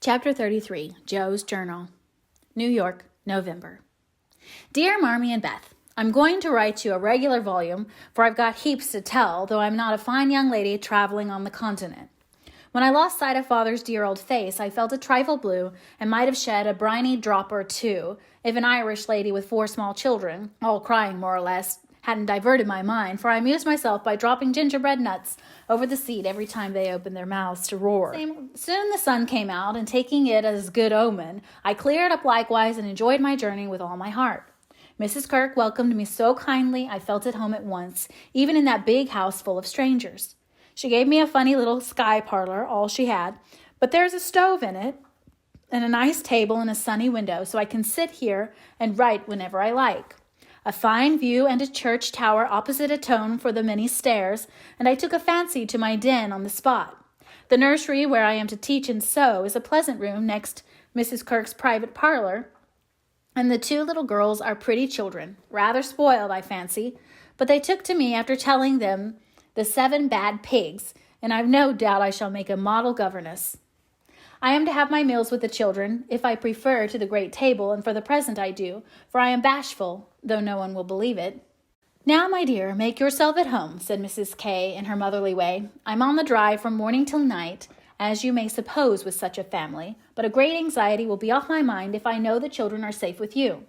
Chapter 33, Joe's Journal. New York, November. Dear Marmee and Beth, I'm going to write you a regular volume, for I've got heaps to tell, though I'm not a fine young lady traveling on the continent. When I lost sight of Father's dear old face, I felt a trifle blue and might have shed a briny drop or two if an Irish lady with 4 small children, all crying more or less, hadn't diverted my mind, for I amused myself by dropping gingerbread nuts over the seat every time they opened their mouths to roar. Soon the sun came out, and taking it as good omen, I cleared up likewise and enjoyed my journey with all my heart. Mrs. Kirk welcomed me so kindly I felt at home at once, even in that big house full of strangers. She gave me a funny little sky parlor, all she had, but there's a stove in it, and a nice table and a sunny window, so I can sit here and write whenever I like. A fine view and a church tower opposite atone for the many stairs, and I took a fancy to my den on the spot. The nursery where I am to teach and sew is a pleasant room next Mrs. Kirk's private parlor, and the 2 little girls are pretty children, rather spoiled, I fancy, but they took to me after telling them the 7 bad pigs, and I've no doubt I shall make a model governess. I am to have my meals with the children, if I prefer to the great table, and for the present I do, for I am bashful, though no one will believe it. Now, my dear, make yourself at home, said Mrs. K. in her motherly way. I'm on the drive from morning till night, as you may suppose with such a family, but a great anxiety will be off my mind if I know the children are safe with you.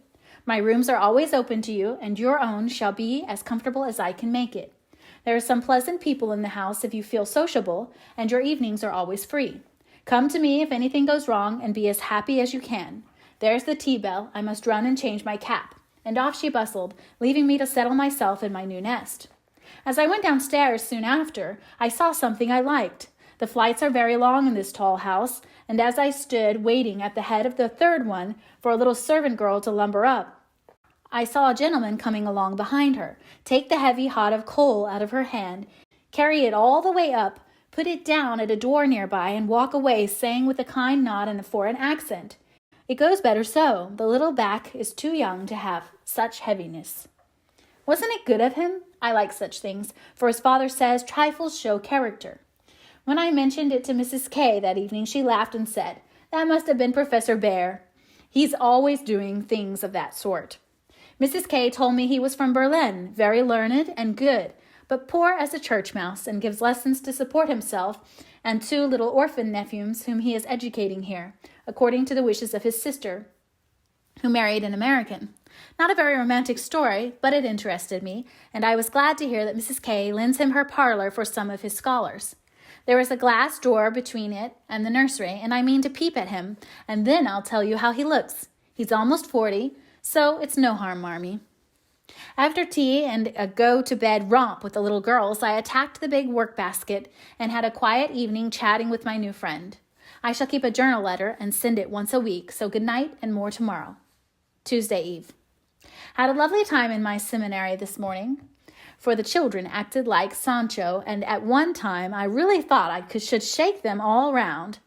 My rooms are always open to you, and your own shall be as comfortable as I can make it. There are some pleasant people in the house if you feel sociable, and your evenings are always free. Come to me if anything goes wrong, and be as happy as you can. There's the tea bell. I must run and change my cap. And off she bustled, leaving me to settle myself in my new nest. As I went downstairs soon after, I saw something I liked. The flights are very long in this tall house, and as I stood waiting at the head of the 3rd one for a little servant girl to lumber up, I saw a gentleman coming along behind her, take the heavy hod of coal out of her hand, carry it all the way up, put it down at a door nearby, and walk away, saying with a kind nod and a foreign accent, "It goes better so. The little back is too young to have such heaviness." Wasn't it good of him? I like such things, for as father says, trifles show character. When I mentioned it to Mrs. K. that evening, she laughed and said, "That must have been Professor Bear. He's always doing things of that sort." Mrs. K. told me he was from Berlin, very learned and good, but poor as a church mouse, and gives lessons to support himself and 2 little orphan nephews whom he is educating here, according to the wishes of his sister, who married an American. Not a very romantic story, but it interested me, and I was glad to hear that Mrs. K. lends him her parlor for some of his scholars. There is a glass door between it and the nursery, and I mean to peep at him, and then I'll tell you how he looks. He's almost 40, so it's no harm, Marmee. After tea and a go-to-bed romp with the little girls, I attacked the big work-basket and had a quiet evening chatting with my new friend. I shall keep a journal letter and send it once a week, so good night and more tomorrow. Tuesday Eve. Had a lovely time in my seminary this morning, for the children acted like Sancho, and at one time I really thought I should shake them all round.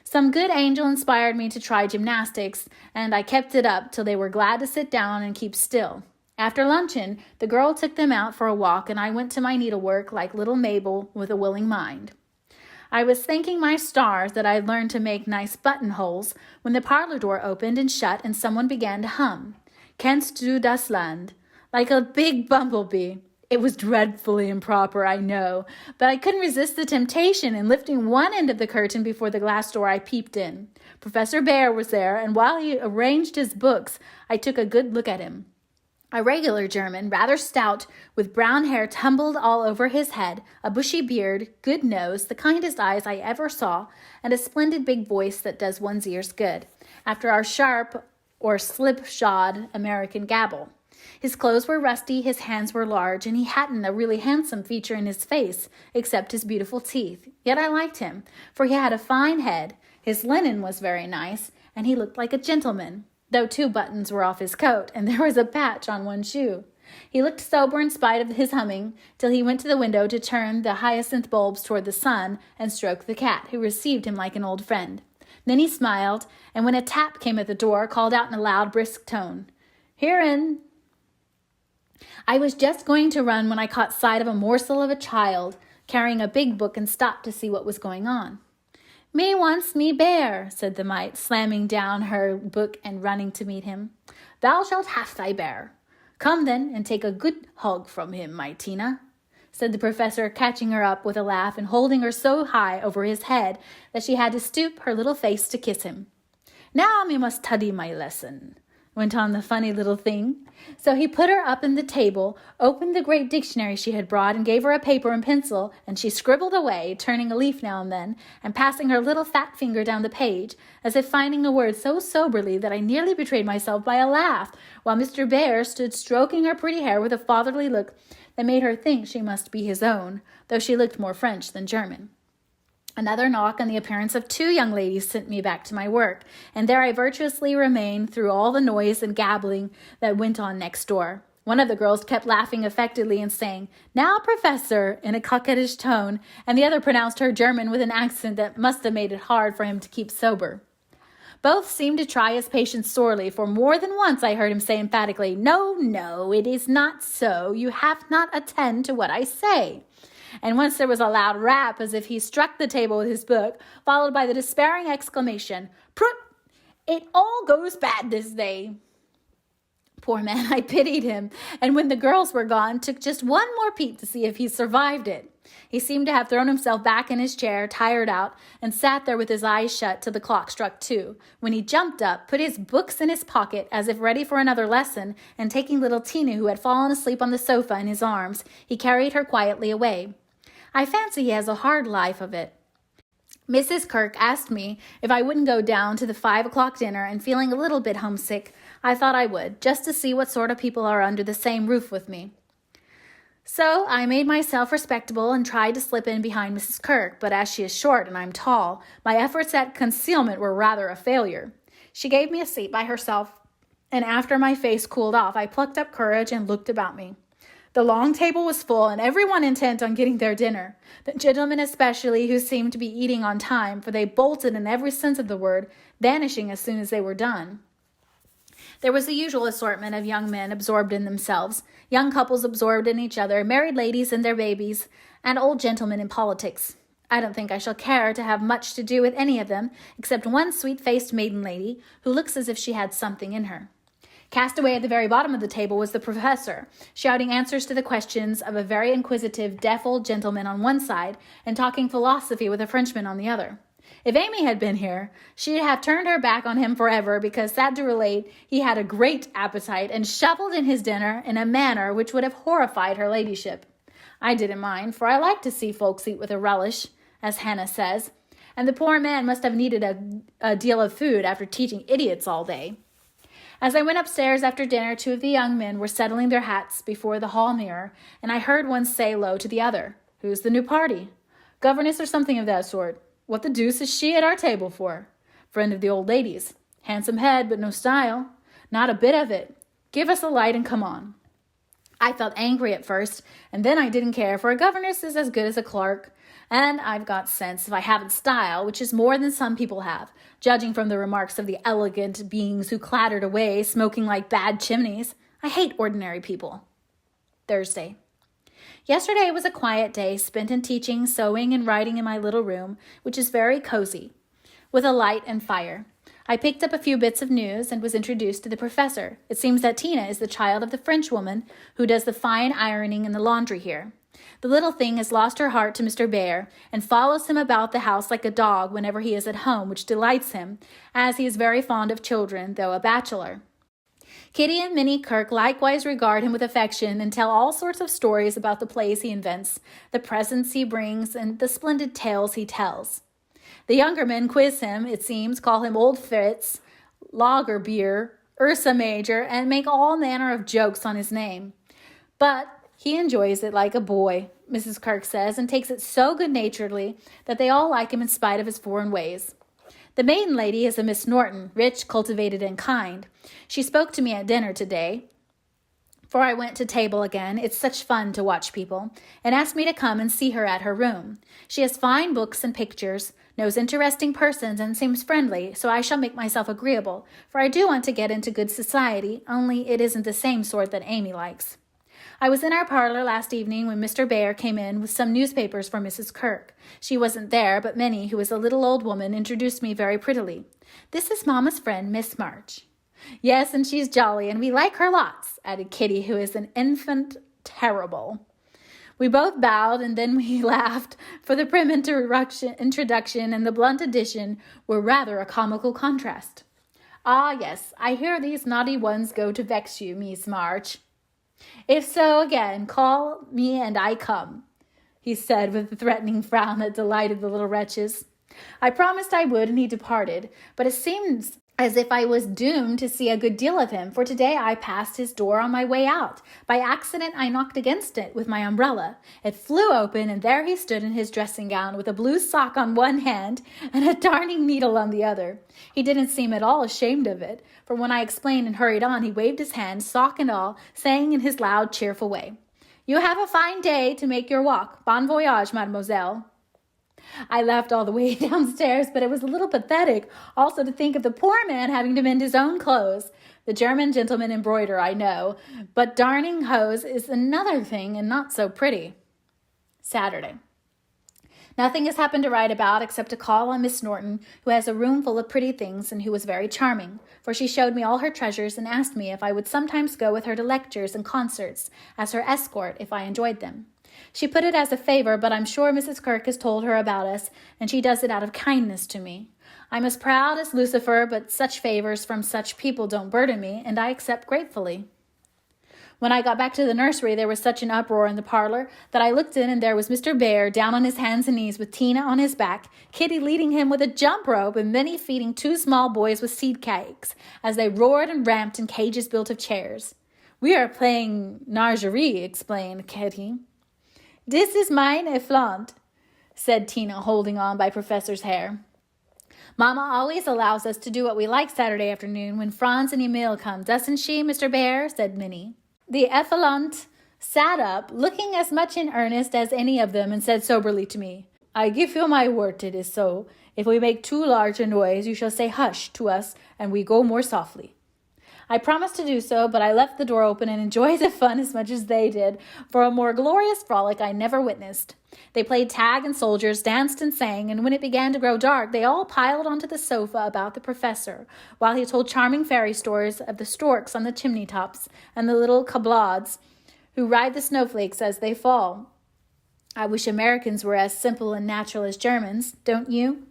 Some good angel inspired me to try gymnastics, and I kept it up till they were glad to sit down and keep still. After luncheon, the girl took them out for a walk, and I went to my needlework like little Mabel with a willing mind. I was thanking my stars that I'd learned to make nice buttonholes when the parlor door opened and shut, and someone began to hum, "Kennst du das Land?" like a big bumblebee. It was dreadfully improper, I know, but I couldn't resist the temptation, and lifting one end of the curtain before the glass door, I peeped in. Professor Bear was there, and while he arranged his books, I took a good look at him. A regular German, rather stout, with brown hair tumbled all over his head, a bushy beard, good nose, the kindest eyes I ever saw, and a splendid big voice that does one's ears good, after our sharp or slipshod American gabble. His clothes were rusty, his hands were large, and he hadn't a really handsome feature in his face, except his beautiful teeth. Yet I liked him, for he had a fine head, his linen was very nice, and he looked like a gentleman, though 2 buttons were off his coat, and there was a patch on one shoe. He looked sober in spite of his humming, till he went to the window to turn the hyacinth bulbs toward the sun and stroke the cat, who received him like an old friend. Then he smiled, and when a tap came at the door, called out in a loud, brisk tone, "Herein." I was just going to run when I caught sight of a morsel of a child carrying a big book and stopped to see what was going on. Me wants me bear, said the mite, slamming down her book and running to meet him. Thou shalt have thy bear. Come then, and take a good hug from him, my Tina, said the professor, catching her up with a laugh and holding her so high over his head that she had to stoop her little face to kiss him. Now me must study my lesson, went on the funny little thing. So he put her up in the table, opened the great dictionary she had brought, and gave her a paper and pencil, and she scribbled away, turning a leaf now and then, and passing her little fat finger down the page, as if finding a word so soberly that I nearly betrayed myself by a laugh, while Mr. Bear stood stroking her pretty hair with a fatherly look that made her think she must be his own, though she looked more French than German. Another knock and the appearance of 2 young ladies sent me back to my work, and there I virtuously remained through all the noise and gabbling that went on next door. One of the girls kept laughing affectedly and saying, "Now, Professor," in a coquettish tone, and the other pronounced her German with an accent that must have made it hard for him to keep sober. Both seemed to try his patience sorely, for more than once I heard him say emphatically, "No, no, it is not so. You have not attend to what I say." And once there was a loud rap as if he struck the table with his book, followed by the despairing exclamation, "Prut! It all goes bad this day." Poor man, I pitied him, and when the girls were gone, took just one more peep to see if he survived it. He seemed to have thrown himself back in his chair, tired out, and sat there with his eyes shut till the clock struck 2, when he jumped up, put his books in his pocket as if ready for another lesson, and taking little Tina, who had fallen asleep on the sofa, in his arms, he carried her quietly away. I fancy he has a hard life of it. Mrs. Kirk asked me if I wouldn't go down to the 5 o'clock dinner, and feeling a little bit homesick, I thought I would, just to see what sort of people are under the same roof with me. So I made myself respectable and tried to slip in behind Mrs. Kirk, but as she is short and I'm tall, my efforts at concealment were rather a failure. She gave me a seat by herself, and after my face cooled off, I plucked up courage and looked about me. The long table was full, and everyone intent on getting their dinner, the gentlemen especially, who seemed to be eating on time, for they bolted in every sense of the word, vanishing as soon as they were done. There was the usual assortment of young men absorbed in themselves, young couples absorbed in each other, married ladies and their babies, and old gentlemen in politics. I don't think I shall care to have much to do with any of them, except one sweet-faced maiden lady, who looks as if she had something in her. Cast away at the very bottom of the table was the professor, shouting answers to the questions of a very inquisitive, deaf old gentleman on one side, and talking philosophy with a Frenchman on the other. If Amy had been here, she'd have turned her back on him forever, because, sad to relate, he had a great appetite and shovelled in his dinner in a manner which would have horrified her ladyship. I didn't mind, for I like to see folks eat with a relish, as Hannah says, and the poor man must have needed a deal of food after teaching idiots all day. As I went upstairs after dinner, 2 of the young men were settling their hats before the hall mirror, and I heard one say low to the other, "Who's the new party?" "Governess or something of that sort." "What the deuce is she at our table for?" "Friend of the old lady's." "Handsome head, but no style." "Not a bit of it." "Give us a light and come on." I felt angry at first, and then I didn't care, for a governess is as good as a clerk, and I've got sense if I haven't style, which is more than some people have, judging from the remarks of the elegant beings who clattered away, smoking like bad chimneys. I hate ordinary people. Thursday. Yesterday was a quiet day, spent in teaching, sewing, and writing in my little room, which is very cozy, with a light and fire. I picked up a few bits of news and was introduced to the professor. It seems that Tina is the child of the Frenchwoman who does the fine ironing in the laundry here. The little thing has lost her heart to Mr. Bear and follows him about the house like a dog whenever he is at home, which delights him, as he is very fond of children, though a bachelor. Kitty and Minnie Kirk likewise regard him with affection and tell all sorts of stories about the plays he invents, the presents he brings, and the splendid tales he tells. The younger men quiz him, it seems, call him Old Fritz, Lager Beer, Ursa Major, and make all manner of jokes on his name. But he enjoys it like a boy, Mrs. Kirk says, and takes it so good-naturedly that they all like him in spite of his foreign ways. The maiden lady is a Miss Norton, rich, cultivated, and kind. She spoke to me at dinner today, for I went to table again, it's such fun to watch people, and asked me to come and see her at her room. She has fine books and pictures, knows interesting persons, and seems friendly, so I shall make myself agreeable, for I do want to get into good society, only it isn't the same sort that Amy likes. I was in our parlor last evening when Mr. Bear came in with some newspapers for Mrs. Kirk. She wasn't there, but Minnie, who is a little old woman, introduced me very prettily. This is Mamma's friend, Miss March. Yes, and she's jolly, and we like her lots, added Kitty, who is an infant terrible. We both bowed, and then we laughed, for the prim introduction and the blunt addition were rather a comical contrast. Ah, yes, I hear these naughty ones go to vex you, Miss March. If so, again, call me and I come, he said with a threatening frown that delighted the little wretches. I promised I would, and he departed, but it seems as if I was doomed to see a good deal of him, for today I passed his door on my way out. By accident I knocked against it with my umbrella. It flew open, and there he stood in his dressing gown, with a blue sock on one hand and a darning needle on the other. He didn't seem at all ashamed of it, for when I explained and hurried on, he waved his hand, sock and all, saying in his loud, cheerful way, "You have a fine day to make your walk. Bon voyage, mademoiselle." I laughed all the way downstairs, but it was a little pathetic also to think of the poor man having to mend his own clothes. The German gentlemen embroider, I know, but darning hose is another thing and not so pretty. Saturday. Nothing has happened to write about except a call on Miss Norton, who has a room full of pretty things and who was very charming, for she showed me all her treasures and asked me if I would sometimes go with her to lectures and concerts as her escort if I enjoyed them. She put it as a favor, but I'm sure Mrs. Kirk has told her about us, and she does it out of kindness to me. I'm as proud as Lucifer, but such favors from such people don't burden me, and I accept gratefully. When I got back to the nursery, there was such an uproar in the parlor that I looked in, and there was Mr. Bear down on his hands and knees with Tina on his back, Kitty leading him with a jump rope, and Minnie feeding two small boys with seed cakes, as they roared and ramped in cages built of chairs. "We are playing nargerie," explained Kitty. "This is mine efflant," said Tina, holding on by Professor's hair. "Mamma always allows us to do what we like Saturday afternoon when Franz and Emil come, doesn't she, Mr. Bear?" said Minnie. The efflant sat up, looking as much in earnest as any of them, and said soberly to me, "I give you my word it is so. If we make too large a noise, you shall say hush to us, and we go more softly." I promised to do so, but I left the door open and enjoyed the fun as much as they did, for a more glorious frolic I never witnessed. They played tag and soldiers, danced and sang, and when it began to grow dark, they all piled onto the sofa about the professor, while he told charming fairy stories of the storks on the chimney tops and the little cablauds who ride the snowflakes as they fall. I wish Americans were as simple and natural as Germans, don't you?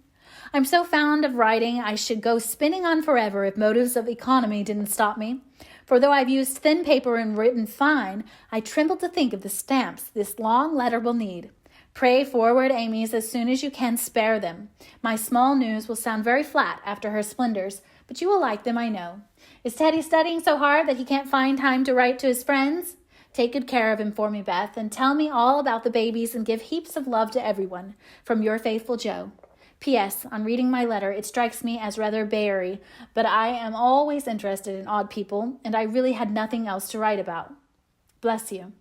I'm so fond of writing I should go spinning on forever if motives of economy didn't stop me. For though I've used thin paper and written fine, I tremble to think of the stamps this long letter will need. Pray forward, Amy's, as soon as you can spare them. My small news will sound very flat after her splendors, but you will like them, I know. Is Teddy studying so hard that he can't find time to write to his friends? Take good care of him for me, Beth, and tell me all about the babies and give heaps of love to everyone. From your faithful Joe. P.S. On reading my letter, it strikes me as rather Bayery, but I am always interested in odd people, and I really had nothing else to write about. Bless you.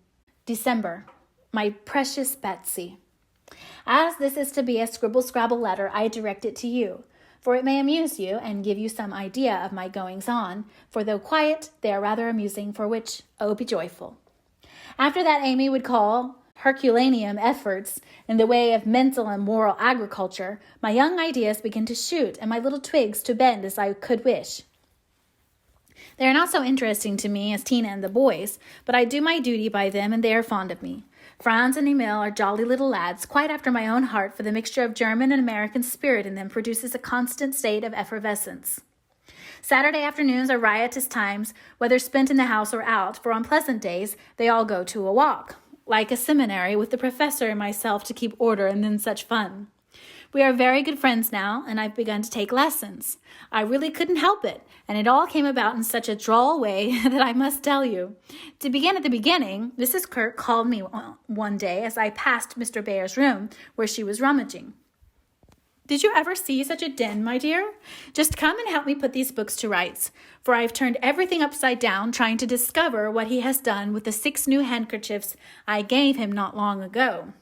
December. My precious Betsy. As this is to be a scribble-scrabble letter, I direct it to you, for it may amuse you and give you some idea of my goings-on, for though quiet, they are rather amusing, for which, oh, be joyful. After that Amy would call Herculaneum efforts in the way of mental and moral agriculture, my young ideas begin to shoot and my little twigs to bend as I could wish. They are not so interesting to me as Tina and the boys, but I do my duty by them and they are fond of me. Franz and Emil are jolly little lads, quite after my own heart, for the mixture of German and American spirit in them produces a constant state of effervescence. Saturday afternoons are riotous times, whether spent in the house or out, for on pleasant days they all go to a walk, like a seminary, with the professor and myself to keep order, and then such fun. We are very good friends now, and I've begun to take lessons. I really couldn't help it, and it all came about in such a droll way that I must tell you. To begin at the beginning, Mrs. Kirk called me one day as I passed Mr. Bear's room, where she was rummaging. "Did you ever see such a den, my dear? Just come and help me put these books to rights, for I've turned everything upside down trying to discover what he has done with the 6 new handkerchiefs I gave him not long ago."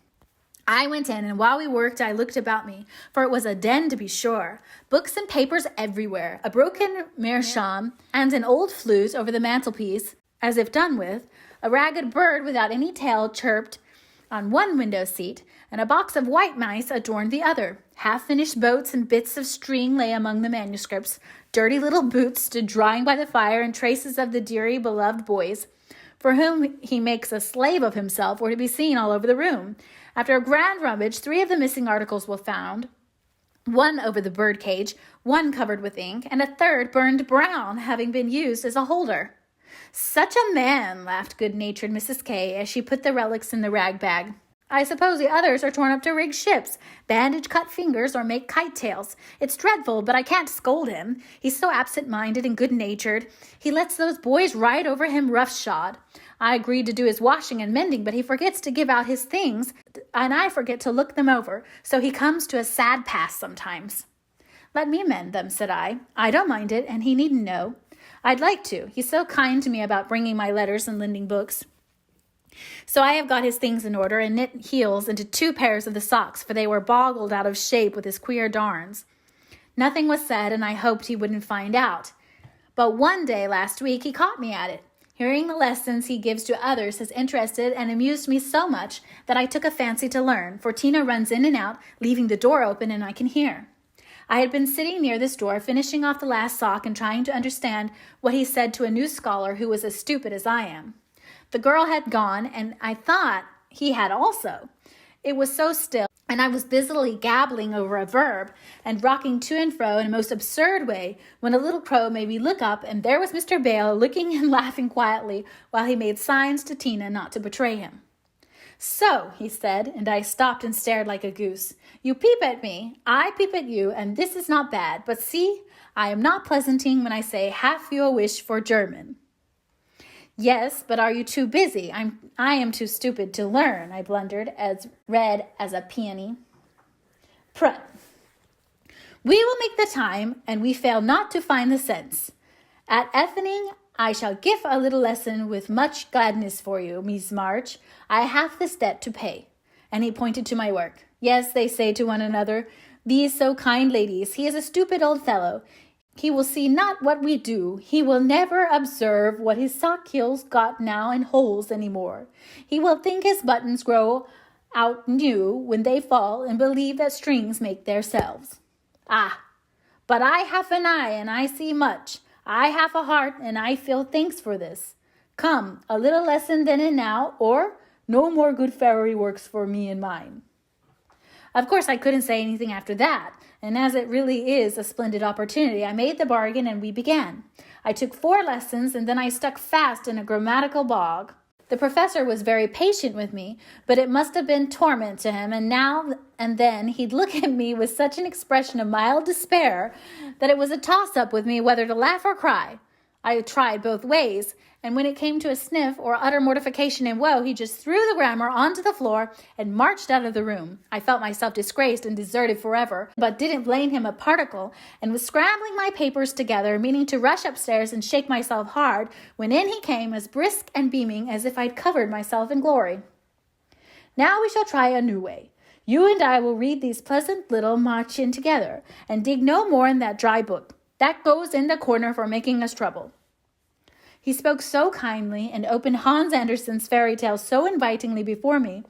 I went in, and while we worked, I looked about me, for it was a den to be sure. Books and papers everywhere, a broken meerschaum, and an old flute over the mantelpiece, As if done with, a ragged bird without any tail chirped on one window seat, and a box of white mice adorned the other. Half-finished boats and bits of string lay among the manuscripts. Dirty little boots stood drying by the fire, and traces of the dearly beloved boys, for whom he makes a slave of himself, were to be seen all over the room. After a grand rummage, 3 of the missing articles were found, one over the bird cage, one covered with ink, and a third burned brown, having been used as a holder. "Such a man," laughed good-natured Mrs. K as she put the relics in the rag bag. "I suppose the others are torn up to rig ships, bandage cut fingers, or make kite tails. It's dreadful, but I can't scold him. He's so absent-minded and good-natured. He lets those boys ride over him roughshod. I agreed to do his washing and mending, but he forgets to give out his things, and I forget to look them over, so he comes to a sad pass sometimes." "Let me mend them," said I. "I don't mind it, and he needn't know. I'd like to. He's so kind to me about bringing my letters and lending books." So I have got his things in order and knit heels into 2 pairs of the socks, for they were boggled out of shape with his queer darns. Nothing was said, and I hoped he wouldn't find out. But one day last week he caught me at it. Hearing the lessons he gives to others has interested and amused me so much that I took a fancy to learn, for Tina runs in and out, leaving the door open, and I can hear. I had been sitting near this door, finishing off the last sock and trying to understand what he said to a new scholar who was as stupid as I am. The girl had gone, and I thought he had also. It was so still, and I was busily gabbling over a verb and rocking to and fro in a most absurd way when a little crow made me look up, and there was Mr. Bale looking and laughing quietly while he made signs to Tina not to betray him. "So," he said, and I stopped and stared like a goose. "You peep at me, I peep at you, and this is not bad. But see, I am not pleasanting when I say have you a wish for German." "Yes, but are you too busy? I am too stupid to learn," I blundered, as red as a peony. "Prut. We will make the time, and we fail not to find the sense. At evening I shall give a little lesson with much gladness for you, Miss March. I have this debt to pay." And he pointed to my work. "Yes," they say to one another, "these so kind ladies, he is a stupid old fellow. He will see not what we do. He will never observe what his sock heels got now in holes any more. He will think his buttons grow out new when they fall, and believe that strings make theirselves. Ah, but I have an eye, and I see much. I have a heart, and I feel thanks for this. Come, a little lesson then and now, or no more good fairy works for me and mine." Of course, I couldn't say anything after that, and as it really is a splendid opportunity, I made the bargain and we began. I took 4 lessons, and then I stuck fast in a grammatical bog. The professor was very patient with me, but it must have been torment to him, and now and then he'd look at me with such an expression of mild despair that it was a toss-up with me whether to laugh or cry. I tried both ways, and when it came to a sniff or utter mortification and woe, he just threw the grammar onto the floor and marched out of the room. I felt myself disgraced and deserted forever, but didn't blame him a particle, and was scrambling my papers together, meaning to rush upstairs and shake myself hard, when in he came, as brisk and beaming as if I'd covered myself in glory. "Now we shall try a new way. You and I will read these pleasant little Märchen together, and dig no more in that dry book. That goes in the corner for making us trouble." He spoke so kindly and opened Hans Andersen's fairy tale so invitingly before me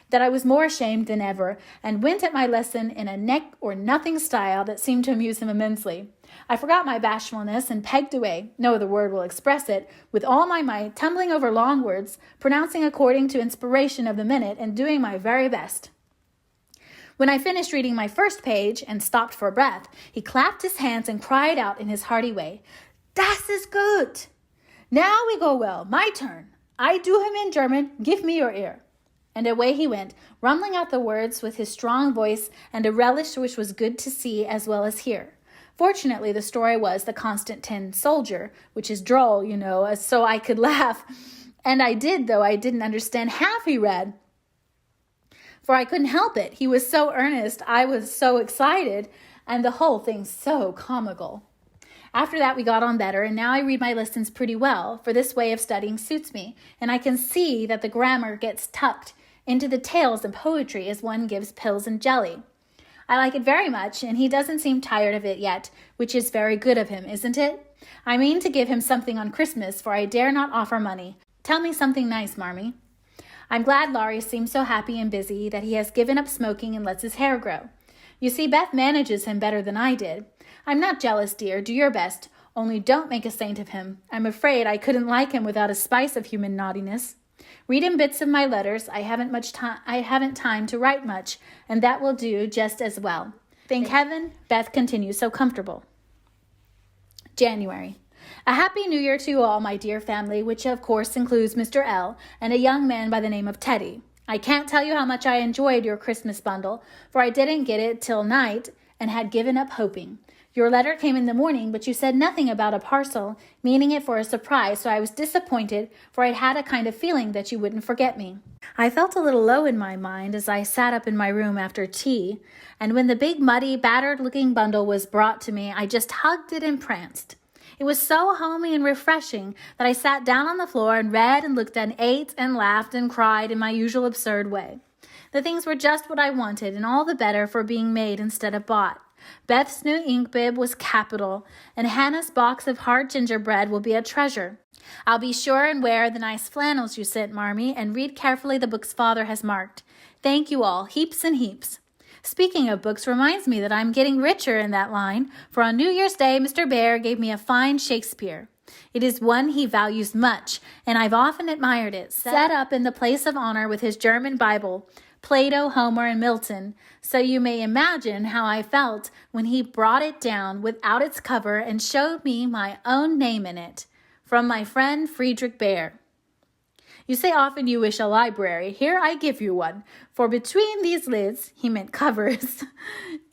that I was more ashamed than ever, and went at my lesson in a neck-or-nothing style that seemed to amuse him immensely. I forgot my bashfulness and pegged away, no other word will express it, with all my might, tumbling over long words, pronouncing according to inspiration of the minute, and doing my very best. When I finished reading my first page and stopped for breath, he clapped his hands and cried out in his hearty way, "Das ist gut! Now we go well. My turn. I do him in German. Give me your ear." And away he went, rumbling out the words with his strong voice and a relish which was good to see as well as hear. Fortunately, the story was The Constant Tin Soldier, which is droll, you know, so I could laugh. And I did, though I didn't understand half he read. For I couldn't help it. He was so earnest, I was so excited, and the whole thing so comical. After that, we got on better, and now I read my lessons pretty well, for this way of studying suits me, and I can see that the grammar gets tucked into the tales and poetry as one gives pills and jelly. I like it very much, and he doesn't seem tired of it yet, which is very good of him, isn't it? I mean to give him something on Christmas, for I dare not offer money. Tell me something nice, Marmee. I'm glad Laurie seems so happy and busy that he has given up smoking and lets his hair grow. You see, Beth manages him better than I did. I'm not jealous, dear. Do your best. Only don't make a saint of him. I'm afraid I couldn't like him without a spice of human naughtiness. Read him bits of my letters. I haven't time to write much, and that will do just as well. Thank heaven Beth continues so comfortable. January. A happy New Year to you all, my dear family, which of course includes Mr. L. and a young man by the name of Teddy. I can't tell you how much I enjoyed your Christmas bundle, for I didn't get it till night and had given up hoping. Your letter came in the morning, but you said nothing about a parcel, meaning it for a surprise, so I was disappointed, for I'd had a kind of feeling that you wouldn't forget me. I felt a little low in my mind as I sat up in my room after tea, and when the big, muddy, battered-looking bundle was brought to me, I just hugged it and pranced. It was so homey and refreshing that I sat down on the floor and read and looked and ate and laughed and cried in my usual absurd way. The things were just what I wanted, and all the better for being made instead of bought. Beth's new ink bib was capital, and Hannah's box of hard gingerbread will be a treasure. I'll be sure and wear the nice flannels you sent, Marmee, and read carefully the books Father has marked. Thank you all, heaps and heaps. Speaking of books reminds me that I'm getting richer in that line, for on New Year's Day Mr. Bear gave me a fine Shakespeare. It is one he values much, and I've often admired it, set up in the place of honor with his German Bible, Plato, Homer, and Milton, so you may imagine how I felt when he brought it down without its cover and showed me my own name in it, from my friend Friedrich Bear. You say often you wish a library. Here I give you one, for between these lids, he meant covers,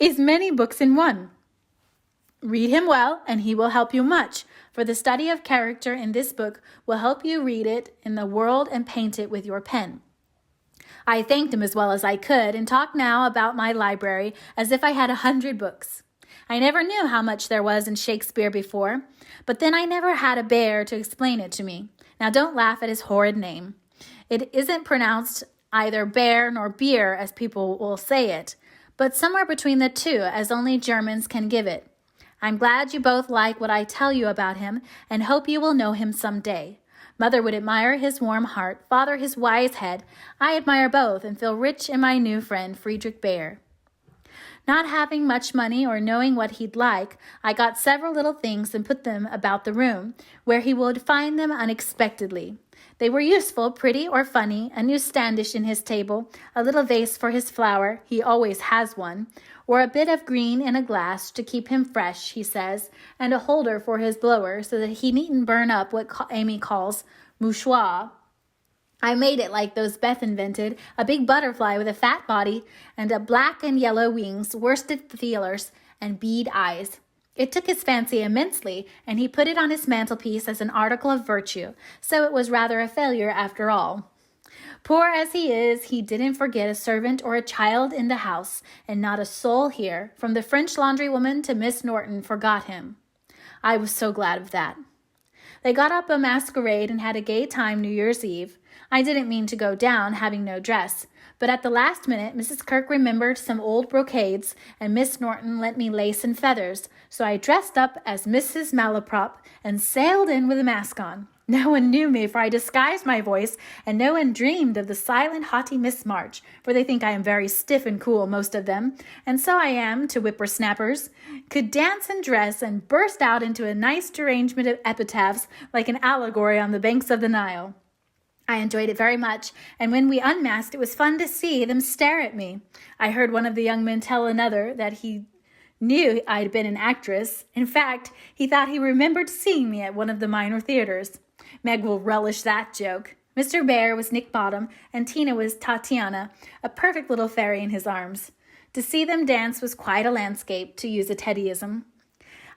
is many books in one. Read him well, and he will help you much, for the study of character in this book will help you read it in the world and paint it with your pen. I thanked him as well as I could, and talked now about my library as if I had 100 books. I never knew how much there was in Shakespeare before, but then I never had a bear to explain it to me. Now don't laugh at his horrid name. It isn't pronounced either bear nor beer, as people will say it, but somewhere between the two, as only Germans can give it. I'm glad you both like what I tell you about him, and hope you will know him some day. Mother would admire his warm heart, Father his wise head. I admire both, and feel rich in my new friend, Friedrich Bear. Not having much money or knowing what he'd like, I got several little things and put them about the room, where he would find them unexpectedly. They were useful, pretty, or funny, a new standish in his table, a little vase for his flower, he always has one, or a bit of green in a glass to keep him fresh, he says, and a holder for his blower so that he needn't burn up what Amy calls mouchoir. I made it like those Beth invented, a big butterfly with a fat body and a black and yellow wings, worsted feelers, and bead eyes. It took his fancy immensely, and he put it on his mantelpiece as an article of virtue, so it was rather a failure after all. Poor as he is, he didn't forget a servant or a child in the house, and not a soul here, from the French laundrywoman to Miss Norton, forgot him. I was so glad of that. They got up a masquerade and had a gay time New Year's Eve. I didn't mean to go down, having no dress, but at the last minute Mrs. Kirk remembered some old brocades, and Miss Norton lent me lace and feathers, so I dressed up as Mrs. Malaprop and sailed in with a mask on. No one knew me, for I disguised my voice, and no one dreamed of the silent, haughty Miss March, for they think I am very stiff and cool, most of them, and so I am to whippersnappers, could dance and dress, and burst out into a nice derangement of epitaphs like an allegory on the banks of the Nile. I enjoyed it very much, and when we unmasked, it was fun to see them stare at me. I heard one of the young men tell another that he knew I'd been an actress. In fact, he thought he remembered seeing me at one of the minor theaters. Meg will relish that joke. Mr. Bear was Nick Bottom, and Tina was Tatiana, a perfect little fairy in his arms. To see them dance was quite a landscape, to use a Teddyism.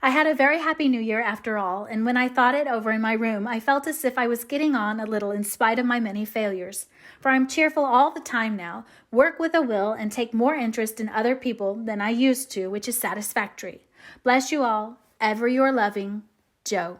I had a very happy New Year after all, and when I thought it over in my room, I felt as if I was getting on a little in spite of my many failures. For I'm cheerful all the time now, work with a will, and take more interest in other people than I used to, which is satisfactory. Bless you all. Ever your loving, Joe.